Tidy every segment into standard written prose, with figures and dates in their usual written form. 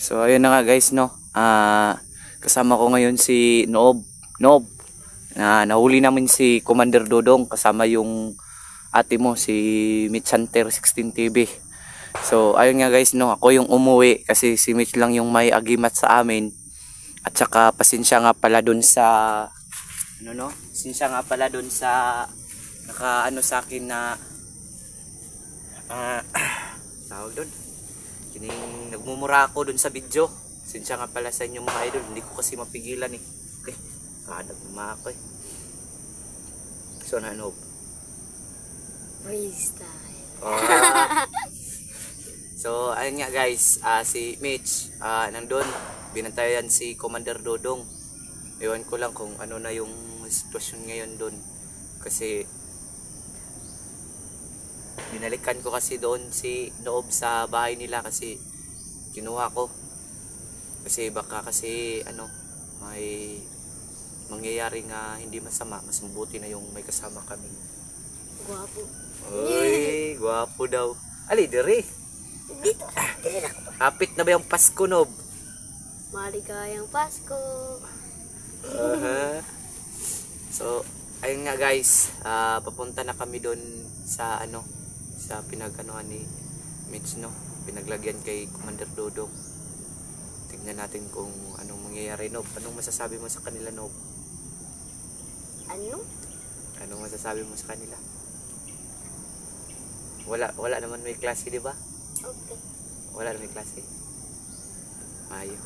So ayun na nga guys, no. Kasama ko ngayon si Noob. Noob. Nahuli namin si Commander Dodong kasama yung ate mo si Mitch Hunter 16 TV. So ayun nga guys, no. Ako yung umuwi kasi si Mitch lang yung may agimat sa amin. At saka pasensya nga pala dun sa Pasensya nga pala dun sa nakaano sa akin na tawag doon. Kining nagmumura ako dun sa video. Sinsya nga pala sa inyo mga idol. Hindi ko kasi mapigilan eh. Okay. Kadag naman ako eh. So Noob. Freestyle. So ayun nga guys. Si Mitch. Nandun. Binantayan si Commander Dodong. Ewan ko lang kung ano na yung sitwasyon ngayon dun. Kasi binalikan ko kasi doon si Noob sa bahay nila kasi kinuha ko kasi baka kasi may mangyayari nga hindi masama, mas mabuti na yung may kasama kami. Guwapo. Oy, guwapo daw. Ali diri. Dito. Hapit na ba yung Pasko, Noob? Maligayang Pasko. So ayun nga guys, papunta na kami doon sa sa pinaganoan ni Mitch, no, pinaglagyan kay Commander Dodong. Tignan natin kung anong mangyayari, Noob. Anong masasabi mo sa kanila, Noob? Anong masasabi mo sa kanila? Wala naman may klase, di ba? Okay. Wala naman may klase. Ayo.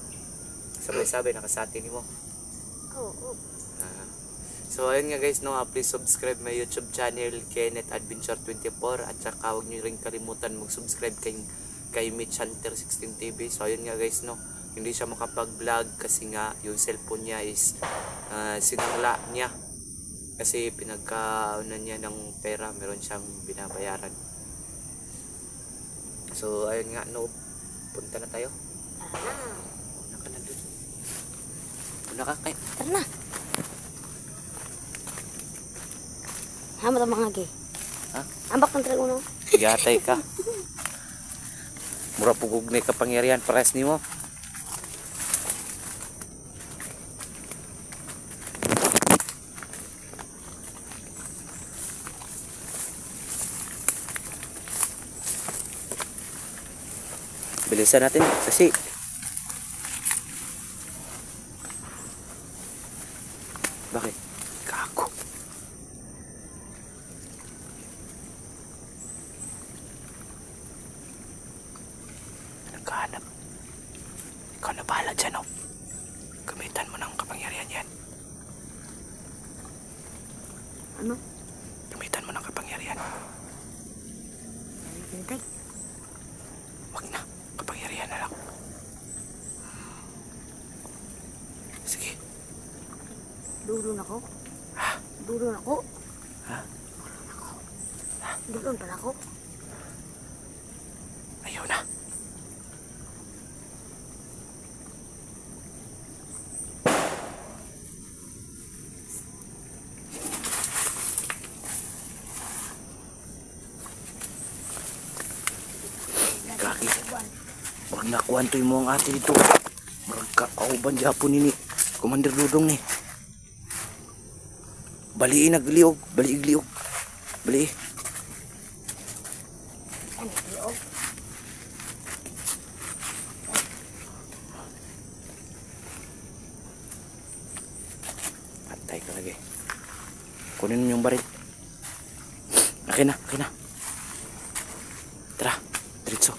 Sabay-sabay nakasati ni mo. Oo. So ayun nga guys, no, please subscribe my YouTube channel Kenneth Adventure 24 at saka huwag niyo rin kalimutan mag-subscribe kay Mitch Hunter 16 TV. So ayun nga guys, no, hindi siya makapag-vlog kasi nga yung cellphone niya is sinangla niya kasi pinagkaunan niya ng pera, meron siyang binabayaran. So ayun nga, no, punta na tayo. Una ka na dun. Una ka kayo. Tara na. Hamat ang mga gay. Ha? Ambak ng trago, no? Gatay ka. Mura pugog na kapangyarihan pares ni mo. Bilisan natin kasi bakit? Gago. Nagkahanap. Ikaw na bahala dyan, no? Gamitan mo ng kapangyarihan yan. Ano? Gamitan mo ng kapangyarihan. Hintay. Wag na. Kapangyarihan na lang. Sige. Dulon ako. Ha? Dulon ako. Ha? Dulon pala ako. Ayaw na. Kaki. Wag na kuwantoy mo ang ate dito. Magkakauban Japon ini. Commander Dodong ni. Baliin nagliog. Baliig liog. Bali. Ano yun? Patay ka lagi. Kunin mo yung baril. Akin na. Tara, diretso.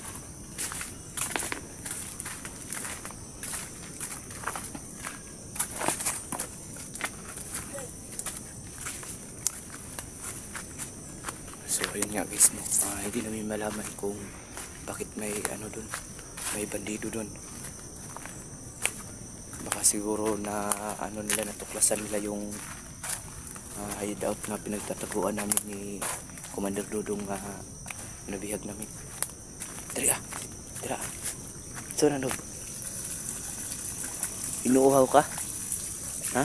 So ayun nga guys, no. Hindi namin malaman kung bakit may dun, may bandido dun. Baka siguro na nila, natuklasan nila yung hideout na pinagtataguan namin ni Commander Dodong nabihag namin. Tira. So Noob, inuuhaw ka? Ha?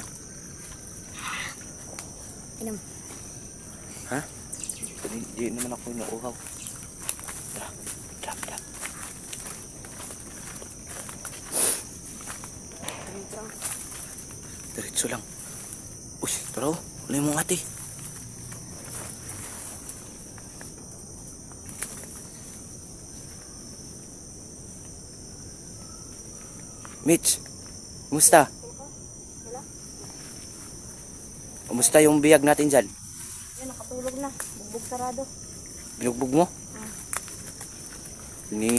Inom. Ha? Hindi naman ako inuuhaw. Tara. Kaso lang. Uy, tara oh. Ano yung mga ate? Mitch, kumusta? Wala. Kumusta yung biyag natin dyan? Yan, nakatulog na. Bugbog sarado. Binugbog mo? Ni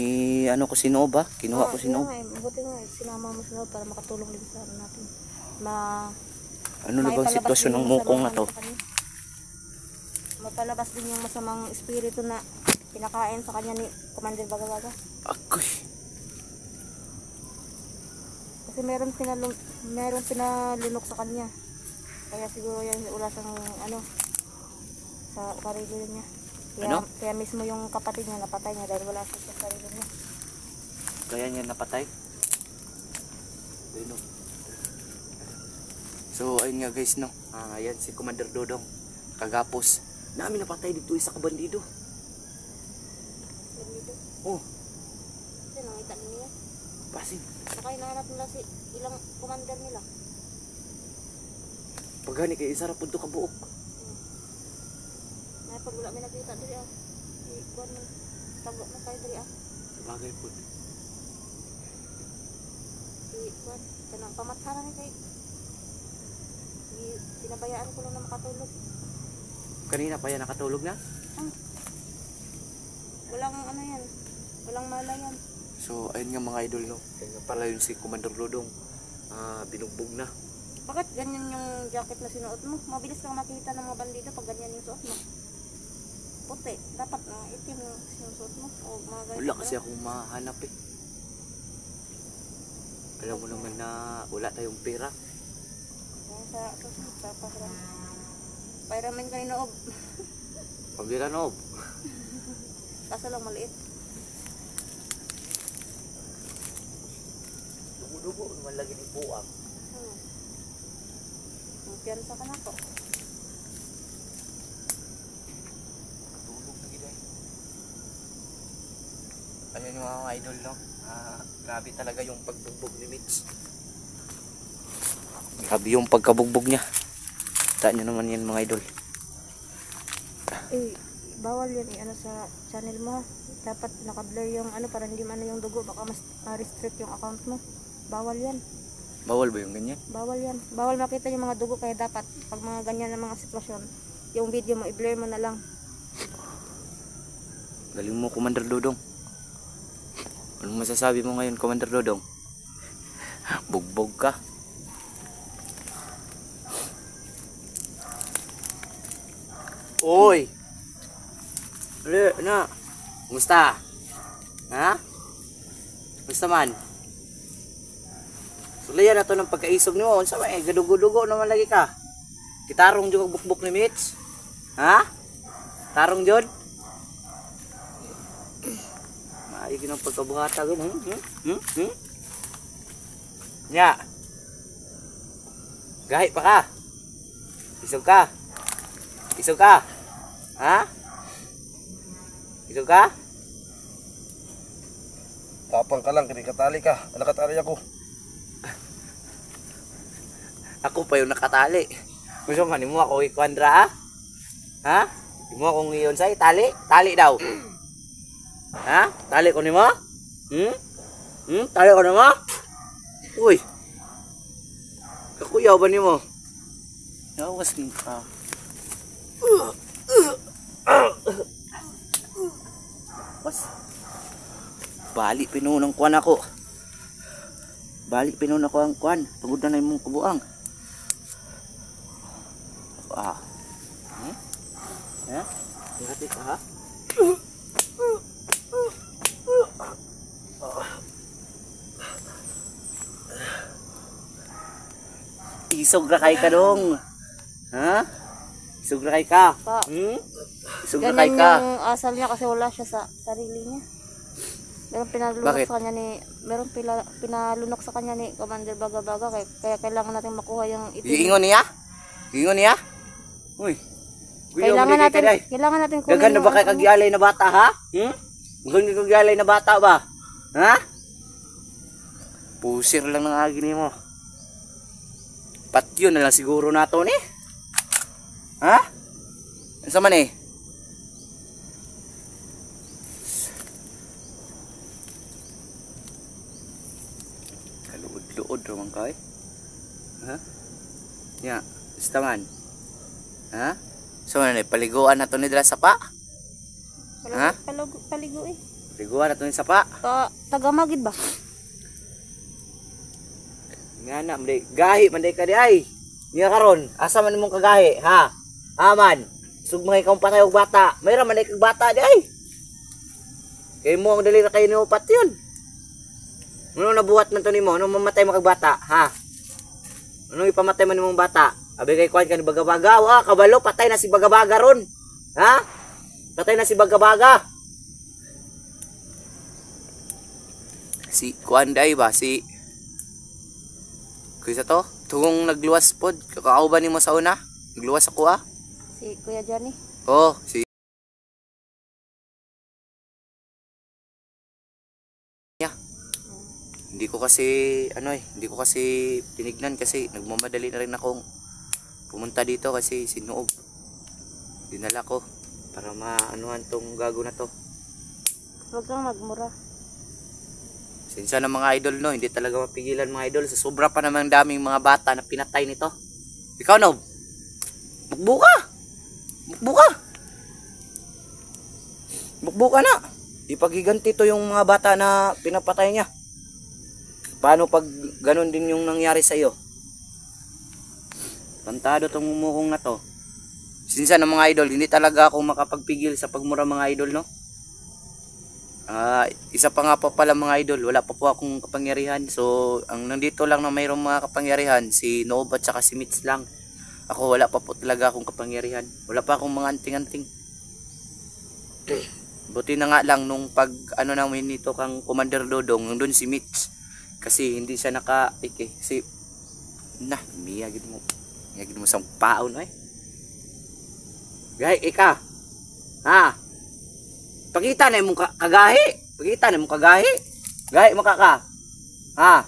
ano ko si Noob ha? Kinuha ko si Noob. Buti nga, sinama mo si Noob para makatulong din sa ano natin. Ano na bang sitwasyon ng mukong na to? Mapalabas din yung masamang espiritu na pinakain sa kanya ni Commander Bagabaga. Akoy. Kasi meron pinalunok sa kanya. Kaya siguro yan wala siyang ano sa sarili niya. Kaya mismo yung kapatid niya napatay niya dahil wala siya sa sarili niya. Kaya niya napatay? Ayun, no. So ayun nga guys no. Ayan si Commander Dodong. Kagapos. Namin napatay dito isa ka bandido. Bandido? Oh. Kasi nakita niya. Pasig. Saka hinahanap nila si ilang commander nila. Pagani kay isa ra pud to ka buok. May pag wala may nakita diri ah. Ikuan man. Tago na kayo diri ah. Bagay pud. Ikuan. Kanang pamatharan ni kay. Pinabayaan ko lang na makatulog. Kanina pa yan nakatulog na? Walang ano yan. Walang mala yan. So ayun nga mga idol no. Ayun nga pala yun si Commander Dodong. Binugbog na. Bakit ganyan yung jacket na sinuot mo? Mabilis kang makita ng mga bandido pag ganyan yung suot mo. Puti. Dapat na itim yung sinusuot mo. O mga ganyan. Wala kasi akong mahanap eh. Alam mo naman na wala tayong pera. Sa susunod sa pasaran. Payramin ka ni Noob. Pambira Noob. Kaso lang maliit. Dugo-dugo naman lagi ni buang. Magpiyansa ka na po. Tulog na gila eh. Ayun yung mga idol no. Grabe talaga yung pagbugbog ni Mitch. Grabe yung pagkabugbog niya. Kita nyo naman yan mga idol. Bawal yan ano sa channel mo. Dapat naka-blur yung ano para hindi man yung dugo. Baka mas restrict yung account mo. Bawal yan. Bawal ba yung ganyan? Bawal yan. Bawal makita yung mga dugo kaya dapat pag mga ganyan na mga sitwasyon, yung video mo i-blur mo na lang. Galing mo Commander Dodong. Anong masasabi mo ngayon Commander Dodong? Bugbog ka. Oy! Na? Kumusta? Ha? Kumusta man? Sulayan na to ng pagkaisog nyo. Unsa man gadugo-dugo naman lagi ka. Kitarong jud kag bukbok ni Mitch. Ha? Tarong jud. Maayo ginang pagkabuhata gud. Nya. Gahi pa ka. Isog ka. Isog ka. Ha? Isog ka? Tapang ka lang, kinikatali ka. Nakatali ako. Ako pa yung nakatali. Gusto man mo ako ikwandra ha? Ha? Di mo akong iyon say tali? Tali daw. Ha? Tali ko nimo? Tali ko nimo? Uy. Kakuyaw ba nimo? Yawas ni ka. Was. Balik pinunang kuan ako. Balik pinuna ko ang kuan. Pagod na imong kabuang. Ha? Hati ka ha? Isog ra kay ka dong. Ha? Isog ra kay ka. Pa. Isog ra kay ka. Ganyan yung asal niya kasi wala siya sa sarili niya. Meron pinalunok Bakit? sa kanya ni pinalunok sa kanya ni Commander Bagabaga kaya kailangan natin makuha yung itim. Iingon niya? Iingon niya? Uy. Kailangan natin kunin Dagan na ba kay ano. kagyalay na bata ha? Magandang kagyalay na bata ba? Ha? Pusir lang ng agi nimo. Patyo na lang siguro nato ni. Ha? Ano man eh? Kaluod-luod raman ka eh. Ha? Ya, basta man. Ha? So ano eh, paliguan na to ni dala sapa? Ha? Paligo eh. Paliguan na to ni sapa? Tagamagid ba? Nga na, manday, gahi, manday ka di ay. Nga karon, asa man mong kagahi, ha? Aman, sugmay kang patay og bata. Mayra manday kag bata di ay. Kay mo ang dali na kayo ni upat yun. Ano nabuhat man to nimo? Ano mamatay mo kag bata, ha? Ano ipamatay man nimong bata? Abi kay kuan ka ni Bagabaga, wa kabalo patay na si Bagabaga ron. Ha? Patay na si Bagabaga. Si kuan day ba si Kaysa to, tungong nagluwas pod, kakauban nimo sa una. Nagluwas ako ah. Si Kuya Johnny. Oh, si Hindi ko kasi hindi ko kasi tinignan kasi nagmamadali na rin akong pumunta dito kasi sinoob. Dinala ko para maanuhan tong gago na to. Huwag kang magmura. Sinsa ng mga idol no, hindi talaga mapigilan mga idol. Sa sobra pa naman daming mga bata na pinatay nito. Ikaw Nob, bukbuka! Bukbuka! Bukbuka na! Ipagiganti to yung mga bata na pinapatay niya. Paano pag ganun din yung nangyari sa iyo? Pantado tong umukong na to. Sinsa ng mga idol, hindi talaga ako makapagpigil sa pagmura mga idol no. Isa pa nga pa pala mga idol, wala pa po akong kapangyarihan. So, ang nandito lang na mayroong mga kapangyarihan, si Noob at saka si Mitch lang. Ako wala pa po talaga akong kapangyarihan. Wala pa akong mga anting-anting. Buti na nga lang nung pag ano namin nito kang Commander Dodong, nandun si Mitch. Kasi hindi siya naka-ik eh. Kasi, miyagid mo. Miyagid mo sa paon eh. Gay, ika. Ha? Pakita na mong kagahi. Pakita na mong kagahi. Gahi makaka. Ha?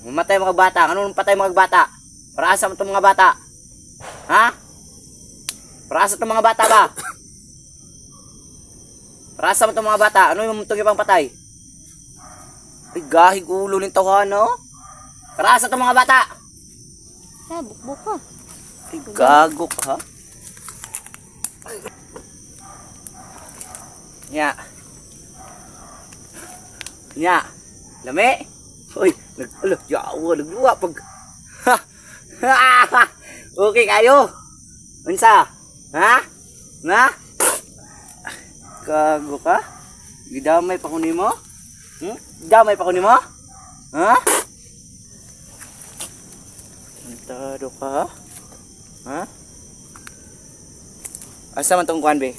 Mamatay mga bata. Ano patay mga bata? Para asa mo itong mga bata? Ha? Para asa itong mga bata ba? Para asa mo itong mga bata? Ano yung itong ibang patay? Ay, gahi gulo ng tawahan, no? Para asa itong mga bata? Bukbuka. Ay, gago ka, ha? Nya. Nya. Lami. Hoy, nagluwa pag. Okay kayo. Unsa? Ha? Na? Gago ka? Gidamay pa ko nimo? Damay pa ko nimo? Ha? Antado ka? Ha? Asa man tong kuan be?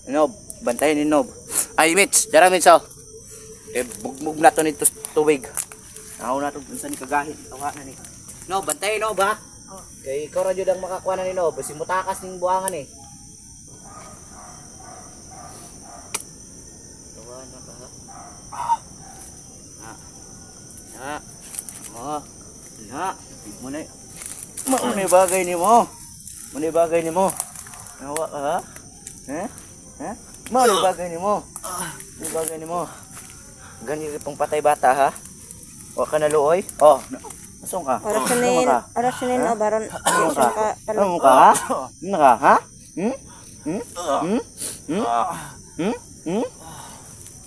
Nob, bantayan ni Nob. Ay Mitch, dara Mitch oh. Bugmug na to nito tubig. Ako na to unsa ni kagahin tawa na ni. Nob, bantayan Nob ha. Kay ikaw ra jud ang makakuha na ni Nob, si mutakas ning buangan eh. Tawa na ka ha. Munay bagay ni mo. Munay bagay ni mo. Nawa ka ha? Munay bagay ni mo. Munay bagay ni mo. Ganyan itong patay bata ha? Wa ka naluoy? Oh, nasong ka? Orasyonin o baron. Ano ka? Ano ka ha? Ano ka ha?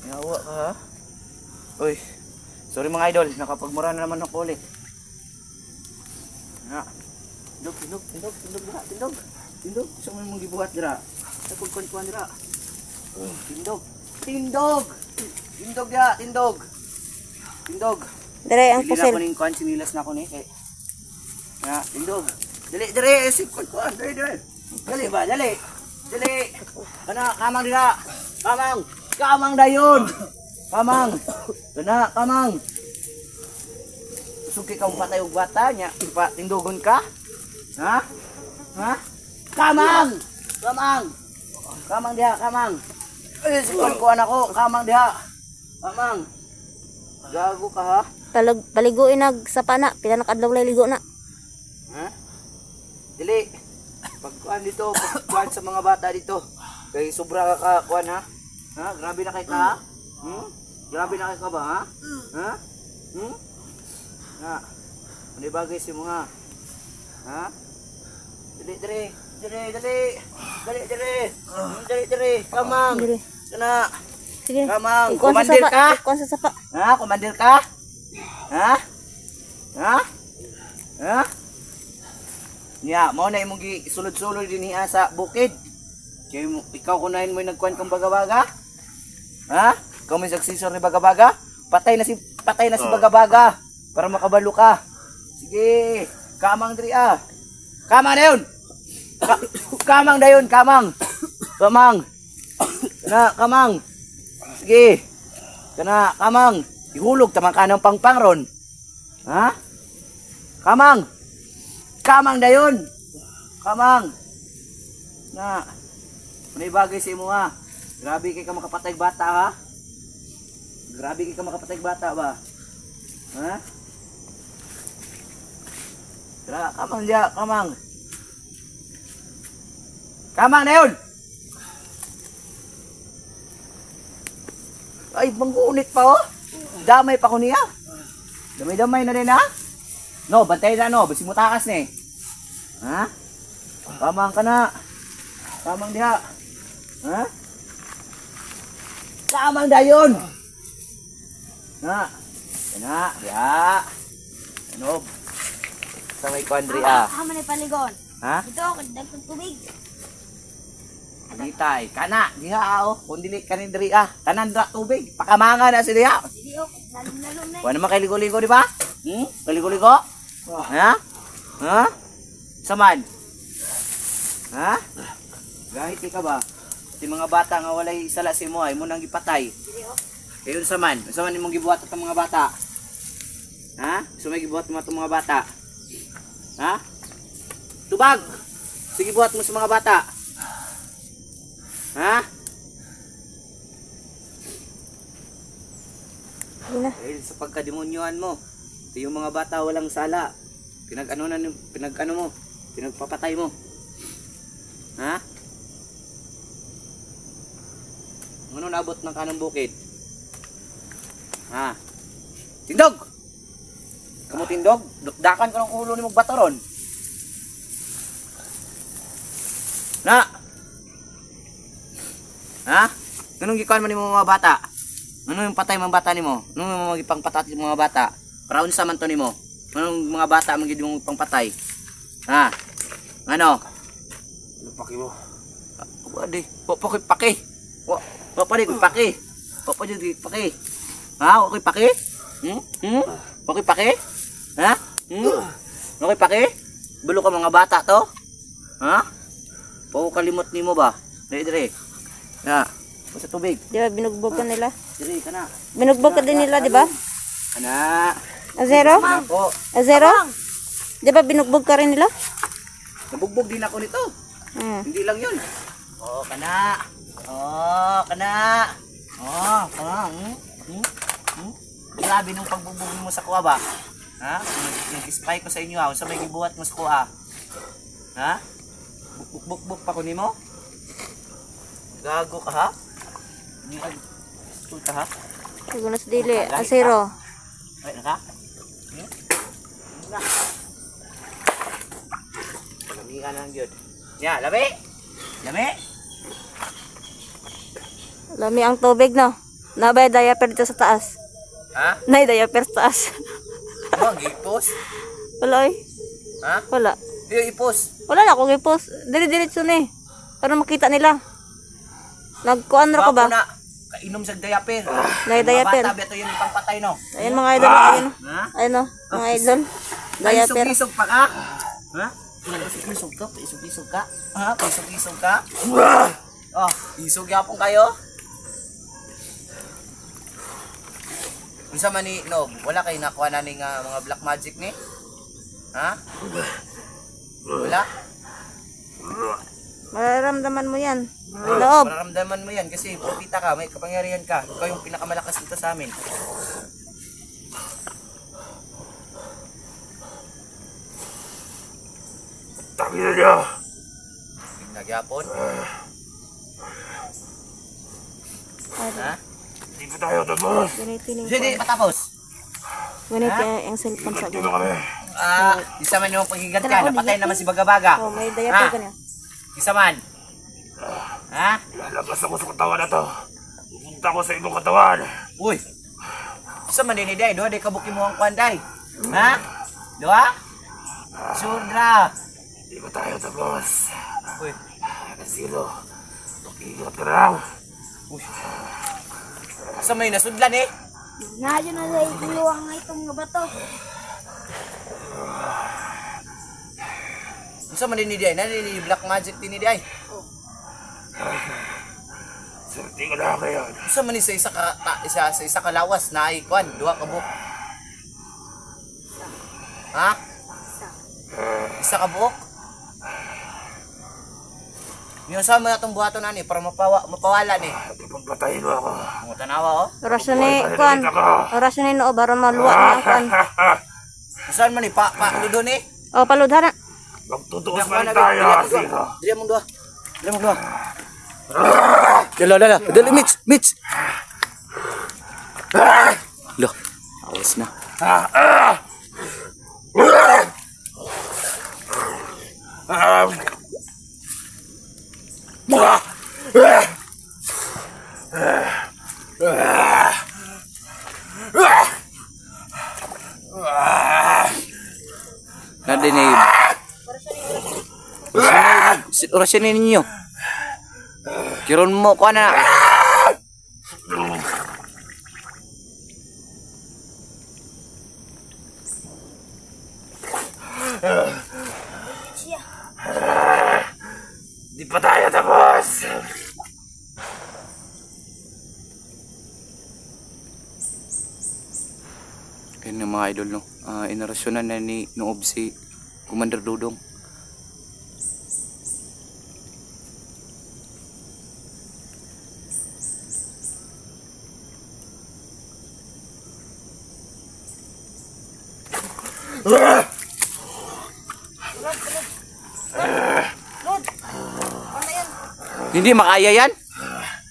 Nawa ka ha? Uy, sorry mga idol, nakapagmura na naman ako ulit. Tindog dira. Gusto mo mong gibuhat dira. Nagpagkuan dira. Tindog dira. Dere ang Dili na pusil. ko ning kuan sinilas na ko ni kay. Tindog. Dili sikon kuan. Dali ba? Dali. Kana kamang dira. Kamang dayon. Kamang. Suki ka patay og bata nya, pa tindugon ka? Ha? Kamang diha. Ay, sikon ko anako, kamang diha. Kamang. Gago ka ha? Paliguin nag sa pana. Pila nakadlaw lay ligo na. Ha? Dili. Pagkuhan dito, pagkuhan sa mga bata dito. Kay sobra ka kuhan ha? Ha? Grabe na kay ka ha? Grabe na kay ka ba ha? Ha? Ha? Ano bagay si mga? Ha? Dali, dali. Dali, dali. Dali, dali. Dali, dali. Kamang. Dali. Kana. Sige. Kamang. Ikuan sa Commander sapa. ka? Ikuan sa sapa. Ha? Commander ka? Ha? Ha? Ha? Nya, mao na imong gisulod-sulod dinhi sa bukid. Kay mo ikaw kunahin mo nagkuan kang baga-baga? Ha? Ikaw may successor ni baga-baga? Patay na si baga-baga para makabalo ka. Sige, kamang diri ah. Kamang dayon. Kamang dayon, kamang. Kamang. Na, kamang. Sige. Kana, kamang. Ihulog tamang kanang pangpang ron. Ha? Kamang. Kamang dayon. Kamang. Na. May bagay sa imo ha. Grabe kay ka makapatay bata ha. Grabe kay ka makapatay bata ba? Ha? Kamang dia, kamang. Kamang dayon. Ay, manggunit pa oh. Damay pa ko niya. Damay-damay na din ha. No, bantay na no, basi mo takas ni. Ha? Kamang ka na. Kamang diha. Ha? Kamang dayon. Na. Kana, diha. Ano? Sa may country ah. Man ni paligon. Ha? Ito, dagdag tubig. Ditay, kana, diha oh. Kung dili kanin diri ah. Kanan dra tubig. Pakamanga na si diha. Dili oh, lalom na. Kuha naman kay ligo-ligo, di ba? Ligo-ligo? Ha? Ha? Saman? Ha? Gahit ka ba? Di mga bata nga walay sala si mo ay mo nang gipatay. Kayon saman imong gibuhat at mga bata. Ha? So may gibuhat mo atong mga bata. Ha? Tubag. Sige buhat mo sa mga bata. Ha? Dahil sa pagkademonyohan mo, ito yung mga bata walang sala. Pinagpapatay mo. Ha? Ano naabot ng kanang bukid? Ha? Tindog! Kamu tindog? Dukdakan ko ng ulo ni mong bataron. Na! Ha? Anong gikuan man ni mga bata? Ano yung patay mga bata nimo? Ano yung mga pangpatay mga bata? Para unsa man to nimo? Anong mga bata man gid mong pangpatay? Ha? Ano? Paki mo. Wadi, wa pa koy paki. Wa pa di koy paki. Wa pa di paki. Ha? Wa koy paki? Wa koy paki? Ha? Wa koy paki? Bulo ka mga bata to? Ha? Pao kalimot nimo ba? Dire. Ha? Sa tubig. Di ba binugbog ka nila? Dire kana. Binugbog ka din nila, di ba? Ana. Azero? Ako. Azero? Di ba binugbog ka rin nila? Nabugbog din ako nito. Hindi lang 'yun. Oh, kana. Oh, kana. Oh, kana. Grabe nung pagbugbog mo sa kuha ba? Ha? Yung spy ko sa inyo ha, sa may gibuhat mo sa kuha. Ha? Buk pa ko nimo? Gago ka ha? Hindi ka tulta ha? Sigunas dili. Azero. Ay, naka? Na. Lamian lang yun. Ya, lami! Lami! Lami ang tubig, no? Nabay diaper dito sa taas. Ha? Nay diaper sa taas. Ano, ipos? Wala eh. Ha? Wala. Di ipos. Wala na akong ipos. Dili-diretso na eh. Para makita nila. Nagkuan ra ko ba? Na, kainom sa diaper. Nay diaper. Mga bata, beto yun pangpatay no. Ayun mga idol. Ayun. Ha? Ayun no. Mga idol. Diaper. Isog-isog pa ka? Ha? Isog-isog ka? Isog-isog ka? Ha? Isog-isog ka? Oh, isog yapon kayo? Unsa man ni Nob? Wala kay nakuha na ning mga black magic ni? Ha? Wala? Mararamdaman mo yan. Loob. Mararamdaman mo yan kasi propita ka, may kapangyarihan ka. Ikaw yung pinakamalakas dito sa amin. Pakita niyo. Nagyapon. Ha? Hindi pa tayo tapos. Gunitin yung Hindi matapos. Gunitin yung cellphone sa Dito kami. Isa man yung paghigantihan. Napatay naman si Baga-Baga. Oh, may diaper ka niya. Isa man. Ha? Lalabas ako sa katawan na to. Pupunta ko sa ibang katawan. Uy. Isa man din day. Doha di kabuki mo ang kwanday. Ha? Doha? Sudra. Hindi pa tayo tapos. Uy. Nasilo. Mag-ingat ka lang. Uy. Isa man yung nasudlan eh. Nadyo na sa iluwang nga itong nga bato. Isa man din ni day. Nani black magic din ni day. Swerte ka lang ngayon. Isa man sa isa ka lawas na ay kwan. Duha ka buok. Ha? Isa ka buok? Yung sama na itong buhato na ni para mapawala ni. Hindi pagpatayin mo ako. Mga tanawa oh. Oras na ni kwan. Oras na ni noo baron maluwa na ang kwan. Saan man ni pa ludo ni? Oh, paludhan na. Magtutuos man tayo. Sino? Dili mo doha. Dili mo doha. Dala. Dali Mitch. Loh, awas na. Nadinig. Orasyon ninyo. Kiron mo ko na. Di pa tayo tapos. Ayun ng mga idol no. Inarasyonan na ni Noob si Commander Dodong. Hindi makaya yan.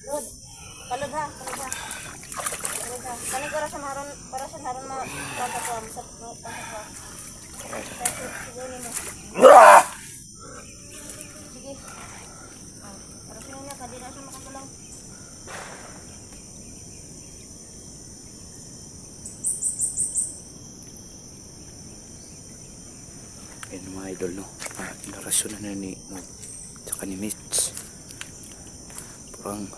Lod. Paludha. Kani ko sa maron para sa maron ma bata ko am sa no pa. Sige. Para sa niya kadina sa makatulong. Ayun mga idol no. Inarasyonan na ni Noob tsaka ni Mitch. Parang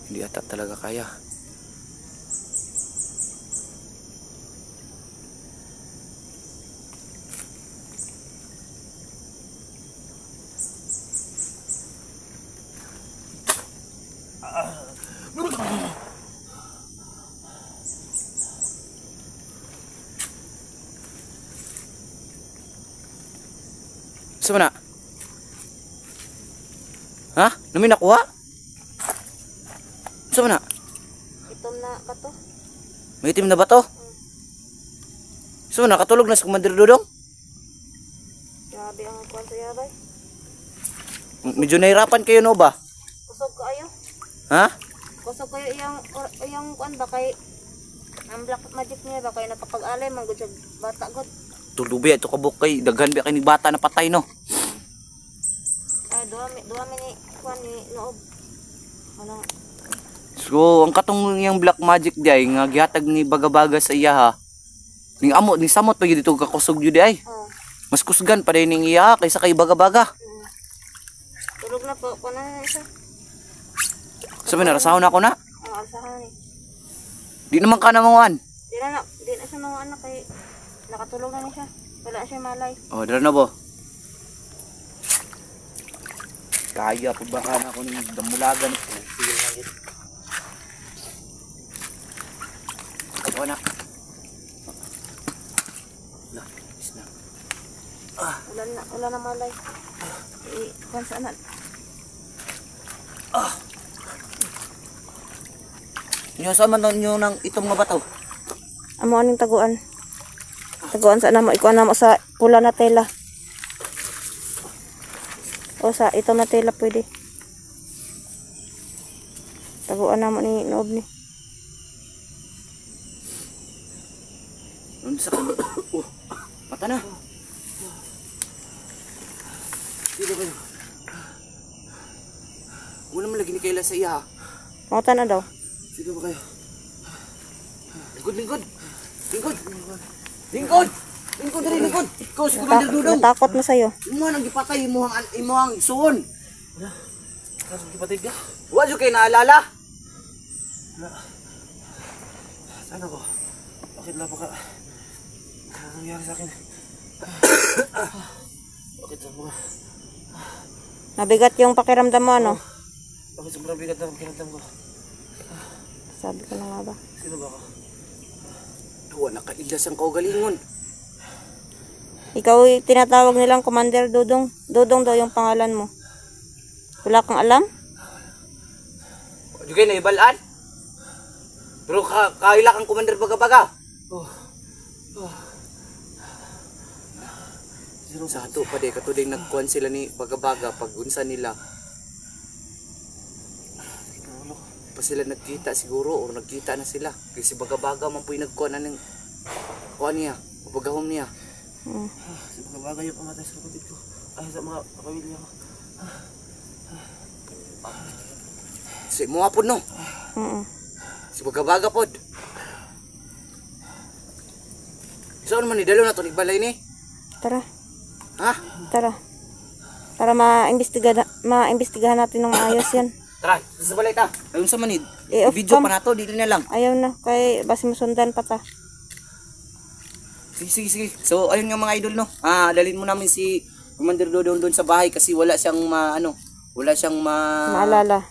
hindi ata talaga kaya. Saan na? Ha? Namin nakuha? Saan na? Itom na bato. May itim na ba to? Saan na? Katulog na si Commander Dodong? Grabe ang kwan sa yabay. Medyo nahirapan kayo no ba? Kusog kayo. Ha? Kusog kayo iyang kwan ba kay ang black magic niya ba kay nakapag-alay man gud sa bata gud. Tulubi ito kabuk kay daghan ba kay ni bata na patay no. Ay duwa mi ni kwan ni Noob. Ano? So ang katong yang black magic di ay nga gihatag ni Baga-Baga sa iya ha. Ning amo ni samot pa gyud dito kakusog gyud di ay. Oh. Mas kusgan pa din ning iya kaysa kay Baga-Baga. Tulog na po ko na isa. Sabi na rasahon ako na. Ang alsahan ni. Di naman ka namanguan. Di na siya mga anak kay nakatulog na siya. Wala siya malay. Oh, dara na bo. Kaya pa ba na ako ng damulagan ko. Ako na. Wala na malay. Kwan saan na. Nyo sama nyo ng itong nga bataw. Amo aning taguan. Taguan sa namo ikuan namo sa pula na tela. O sa ito na tela pwede. Taguan na mo ni Noob ni. Ano sa kanya? Oh, mata na. Dito kayo. Wala mo lagi ni Kayla sa iya ha. Mauta na daw. Sige ba kayo? Lingkod, lingkod. Lingkod. Lingkod. Lingkod rin, lingkod. Ikaw si Commander Dudong. Natakot na sa'yo. Imo nang gipatay imuhang suon. Wala. Kaso gipatay ka? Wala kayo naalala? Wala. Saan ako? Bakit na baka... Ano nangyari sa akin? Bakit sa mga... Nabigat yung pakiramdam mo ano? Bakit sobrang bigat na ang kinatang ko? Sabi ko na nga ba? Sino ba ako? Wala nakailas ang kaugalingon. Ikaw tinatawag nilang Commander Dudong. Dudong daw yung pangalan mo. Wala kang alam? Di kayo naibalaan? Pero kaila kang Commander Baga-Baga. Oh. Sa ato pa de katuding nagkuhan sila ni Baga-Baga pag unsa nila. Pa sila nagkita siguro o nagkita na sila. Kasi Baga-Baga man po'y nagkuhan na ng kuhan niya, pagahom niya. Si Baga-Baga yung pamatay sa kapatid ko. Ay, sa mga pamilya ko. Si mga po no? Si Baga-Baga po. Saan man ni dalo na to ni balay ni? Tara, Ha? tara. Para maimbestigahan natin ng ayos yan. Tara, sa balay ta. Ayun sa manid. Off Video cam. pa na to, dito na lang. Ayaw na, kay basi mo sundan pa ta. Sige, sige, sige. So, ayun nga mga idol, no? Dalhin mo namin si Commander Dodong doon sa bahay kasi wala siyang wala siyang Maalala.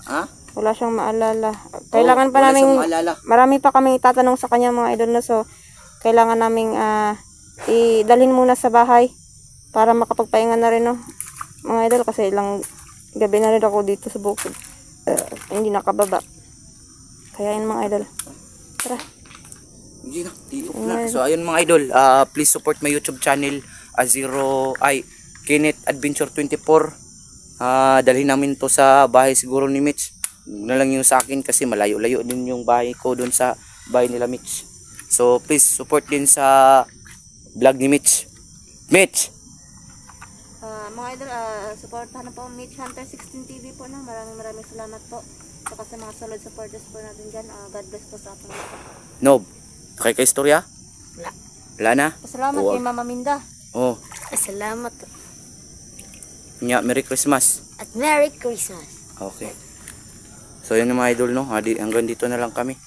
Ha? Wala siyang maalala. Kailangan pa wala namin, siyang maalala. marami pa kami itatanong sa kanya mga idol na so, kailangan naming idalhin muna sa bahay para makapagpahinga na rin, no? Mga idol, kasi ilang gabi na rin ako dito sa bukid. Hindi nakababa. Kaya yun mga idol. Tara. Hindi na, tiok na. So, ayun mga idol, please support my YouTube channel, Kenneth Adventure 24. Dalhin namin to sa bahay siguro ni Mitch. Huwag na lang yung sa akin kasi malayo-layo din yung bahay ko doon sa bahay nila Mitch. So, please support din sa vlog ni Mitch. Mitch! Mga idol, supportahan na po Mitch Hunter 16 TV po na. Maraming salamat po. Saka sa mga solid supporters po natin dyan. God bless po sa ating lahat. Nob, kay istorya? Wala. Wala na? Salamat Oo. kay Mama Minda. Oh, Salamat. nya, Merry Christmas. At Merry Christmas. Okay. So, yun yung mga idol, no? Hanggang dito na lang kami.